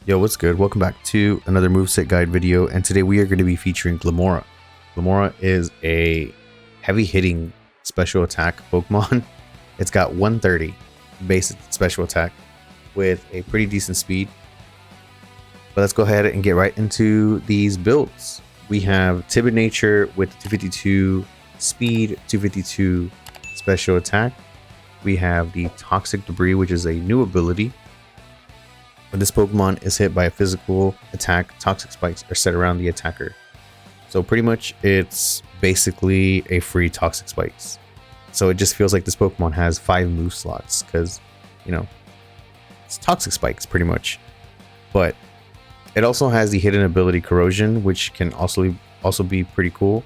Yo, what's good? Welcome back to another moveset guide video, and today we are going to be featuring Glimmora. Glimmora is a heavy hitting special attack Pokemon. It's got 130 base special attack with a pretty decent speed. But let's go ahead and get right into these builds. We have Timid Nature with 252 speed, 252 special attack. We have the Toxic Debris, which is a new ability. When this Pokemon is hit by a physical attack, toxic spikes are set around the attacker. So pretty much it's basically a free toxic spikes. So it just feels like this Pokemon has 5 move slots because, you know, it's toxic spikes pretty much. But it also has the hidden ability Corrosion, which can also be pretty cool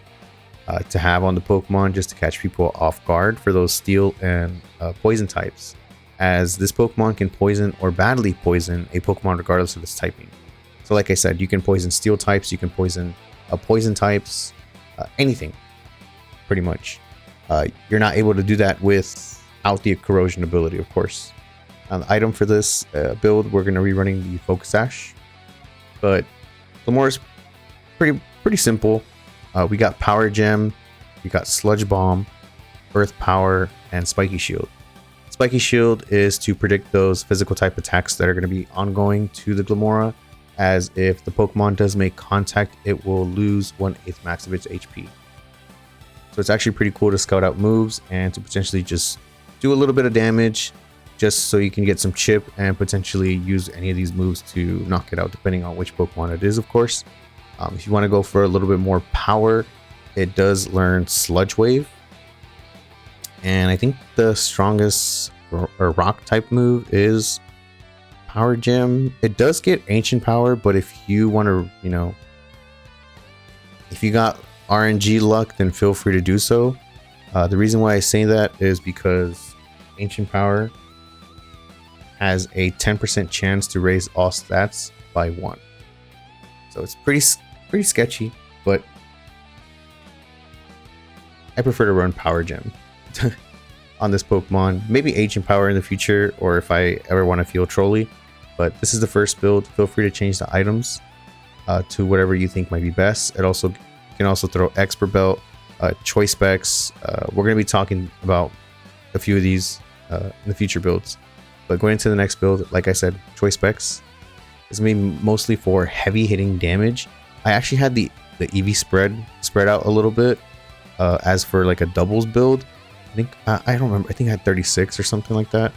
to have on the Pokemon just to catch people off guard for those steel and poison types, as this Pokemon can poison or badly poison a Pokemon regardless of its typing. So like I said, you can poison steel types, you can poison poison types, anything pretty much. You're not able to do that without the corrosion ability, of course. The item for this build, we're going to be running the Focus Sash, but Glimmora is pretty simple. We got Power Gem, we got Sludge Bomb, Earth Power, and Spiky Shield. Spiky Shield is to predict those physical type attacks that are going to be ongoing to the Glimmora, as if the Pokemon does make contact, it will lose 1/8 max of its HP. So it's actually pretty cool to scout out moves and to potentially just do a little bit of damage just so you can get some chip and potentially use any of these moves to knock it out, depending on which Pokemon it is, of course. If you want to go for a little bit more power, it does learn Sludge Wave. And I think the strongest or rock type move is Power Gem. It does get Ancient Power, but if you want to, you know, if you got RNG luck, then feel free to do so. The reason why I say that is because Ancient Power has a 10% chance to raise all stats by 1. So it's pretty sketchy, but I prefer to run Power Gem on this Pokemon. Maybe Ancient Power in the future, or if I ever want to feel trolly. But this is the first build. Feel free to change the items to whatever you think might be best. It also can also throw Expert Belt, Choice Specs. We're going to be talking about a few of these in the future builds. But going into the next build, like I said, Choice Specs is going to be mostly for heavy hitting damage. I actually had the EV spread out a little bit as for like a doubles build. I think I don't remember. I think I had 36 or something like that.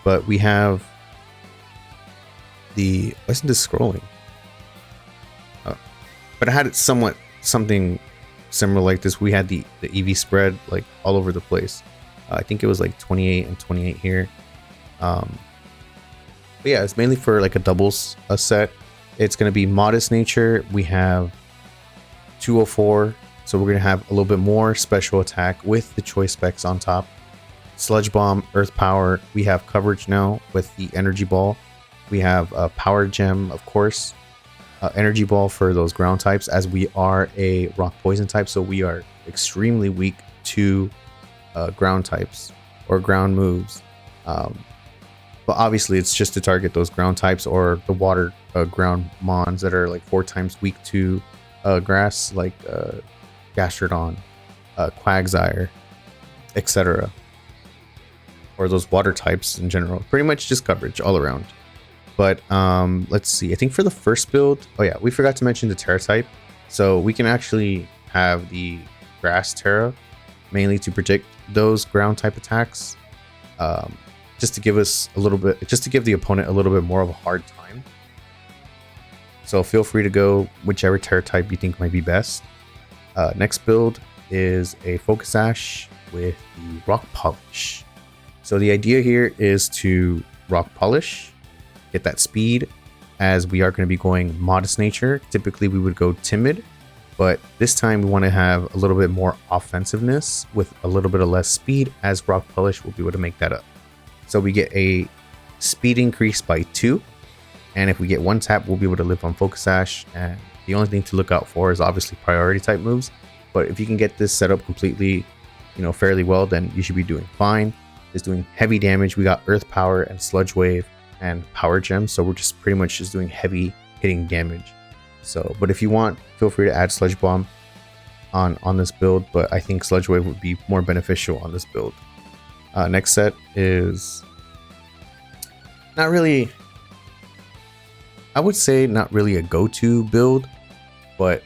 But we have the, why isn't this scrolling? But I had it something similar like this. We had the EV spread like all over the place. I think it was like 28 and 28 here. But yeah, it's mainly for like a doubles set. It's going to be Modest Nature. We have 204. So we're going to have a little bit more special attack with the choice specs on top. Sludge Bomb, Earth Power. We have coverage now with the Energy Ball. We have Power Gem, of course. Energy Ball for those ground types, as we are a rock poison type. So we are extremely weak to ground types or ground moves. But obviously it's just to target those ground types or the water ground mons that are like 4 times weak to grass, like Gastrodon, Quagsire, etc. Or those water types in general. Pretty much just coverage all around. But let's see. I think for the first build, oh yeah, we forgot to mention the Terra type. So we can actually have the Grass Terra mainly to predict those ground type attacks. Just to give us a little bit, just to give the opponent a little bit more of a hard time. So feel free to go whichever Terra type you think might be best. Next build is a Focus Sash with the Rock Polish. So the idea here is to Rock Polish, get that speed, as we are going to be going Modest Nature. Typically we would go Timid, but this time we want to have a little bit more offensiveness with a little bit of less speed, as Rock Polish will be able to make that up. So we get a speed increase by 2, and if we get 1 tap, we'll be able to live on Focus Sash. And the only thing to look out for is obviously priority type moves. But if you can get this set up completely, you know, fairly well, then you should be doing fine. It's doing heavy damage. We got Earth Power and Sludge Wave, and power gem, so we're just pretty much just doing heavy hitting damage. So, but if you want, feel free to add Sludge Bomb on this build, but I think Sludge Wave would be more beneficial on this build. Next set is not really, I would say not really a go-to build, but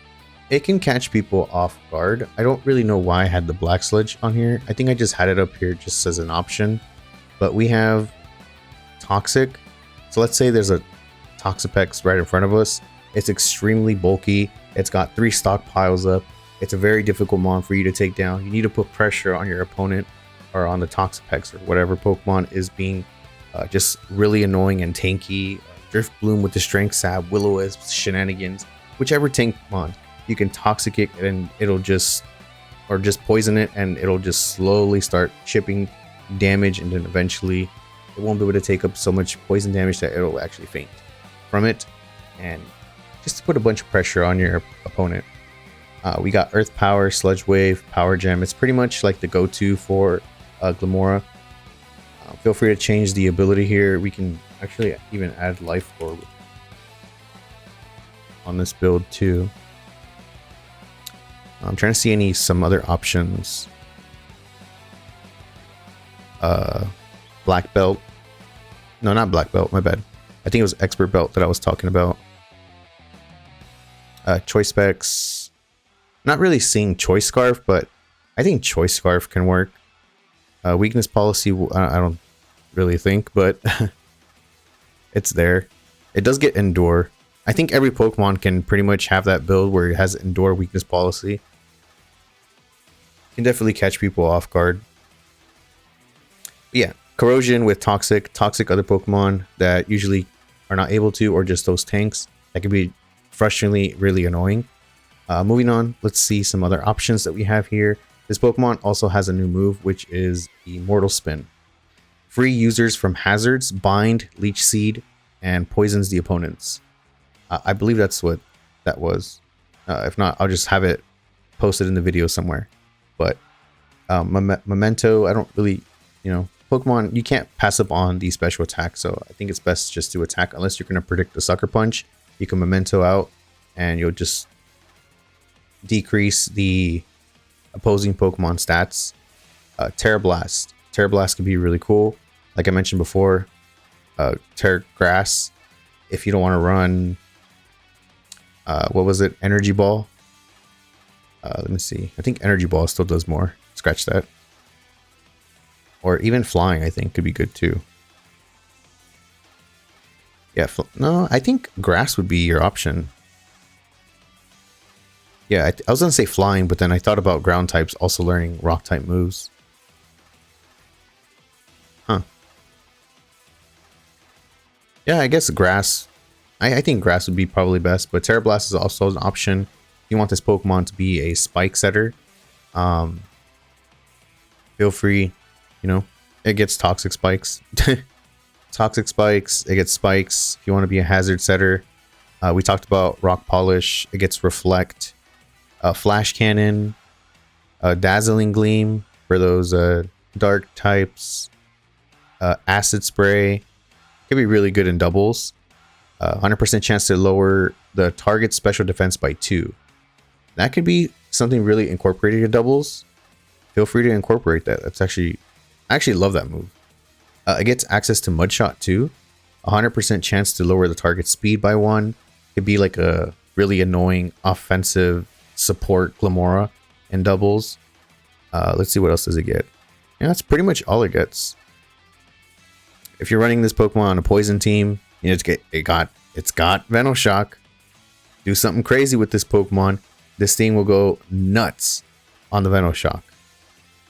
it can catch people off guard. I don't really know why I had the Black Sludge on here. I think I just had it up here just as an option. But we have Toxic. So let's say there's a Toxapex right in front of us. It's extremely bulky. It's got 3 stockpiles up. It's a very difficult mon for you to take down. You need to put pressure on your opponent or on the Toxapex or whatever Pokemon is being just really annoying and tanky. Drift Bloom with the Strength Sab, Will-O-Wisp, Shenanigans, whichever tank mon. You can Toxic it and it'll just, or just poison it and it'll just slowly start chipping damage, and then eventually it won't be able to take up so much poison damage that it'll actually faint from it, and just to put a bunch of pressure on your opponent. We got Earth Power, Sludge Wave, Power Gem. It's pretty much like the go-to for Glimmora. Feel free to change the ability here. We can actually even add Life Orb on this build too. I'm trying to see some other options. Black Belt. No, not Black Belt, my bad. I think it was Expert Belt that I was talking about. Choice Specs. Not really seeing Choice Scarf, but I think Choice Scarf can work. Weakness Policy, I don't really think, but it's there. It does get Endure. I think every Pokemon can pretty much have that build where it has Endure Weakness Policy. Can definitely catch people off guard. But yeah, Corrosion with Toxic other Pokemon that usually are not able to, or just those tanks. That can be frustratingly really annoying. Moving on, let's see some other options that we have here. This Pokemon also has a new move, which is the Mortal Spin. Free users from hazards, bind, leech seed, and poisons the opponents. I believe that's what that was. If not, I'll just have it posted in the video somewhere. But Memento, I don't really, Pokemon, you can't pass up on the special attack, so I think it's best just to attack unless you're going to predict the Sucker Punch. You can Memento out, and you'll just decrease the opposing Pokemon stats. Terra Blast. Terra Blast can be really cool. Like I mentioned before, Terra Grass. If you don't want to run, what was it? Energy Ball. Let me see. I think Energy Ball still does more. Scratch that. Or even Flying, I think, could be good too. Yeah, no, I think Grass would be your option. Yeah, I was going to say Flying, but then I thought about ground types also learning rock type moves. Huh. Yeah, I guess Grass. I think Grass would be probably best, but Terra Blast is also an option. If you want this Pokemon to be a spike setter, feel free. It gets Toxic Spikes. Toxic Spikes, it gets Spikes. If you want to be a hazard setter, we talked about Rock Polish. It gets Reflect. Flash Cannon, Dazzling Gleam for those dark types, Acid Spray could be really good in doubles. 100% chance to lower the target's special defense by 2. That could be something really incorporated in doubles. Feel free to incorporate that. That's actually, I actually love that move. It gets access to Mud Shot too. 100% chance to lower the target's speed by 1. Could be like a really annoying offensive support Glimmora in doubles. Let's see, what else does it get? Yeah, that's pretty much all it gets. If you're running this Pokemon on a poison team, it's got Venoshock. Do something crazy with this Pokemon. This thing will go nuts on the Venoshock.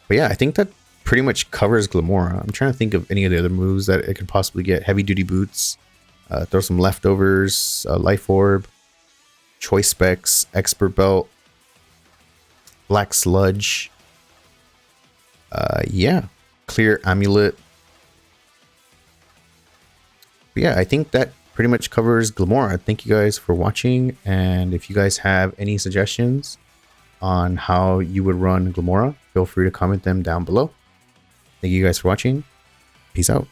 But yeah, I think that pretty much covers Glimmora. I'm trying to think of any of the other moves that it could possibly get. Heavy Duty Boots. Throw some Leftovers. Life Orb. Choice Specs. Expert Belt. Black Sludge. Yeah. Clear Amulet. But yeah, I think that pretty much covers Glimmora. Thank you guys for watching. And if you guys have any suggestions on how you would run Glimmora, feel free to comment them down below. Thank you guys for watching. Peace out.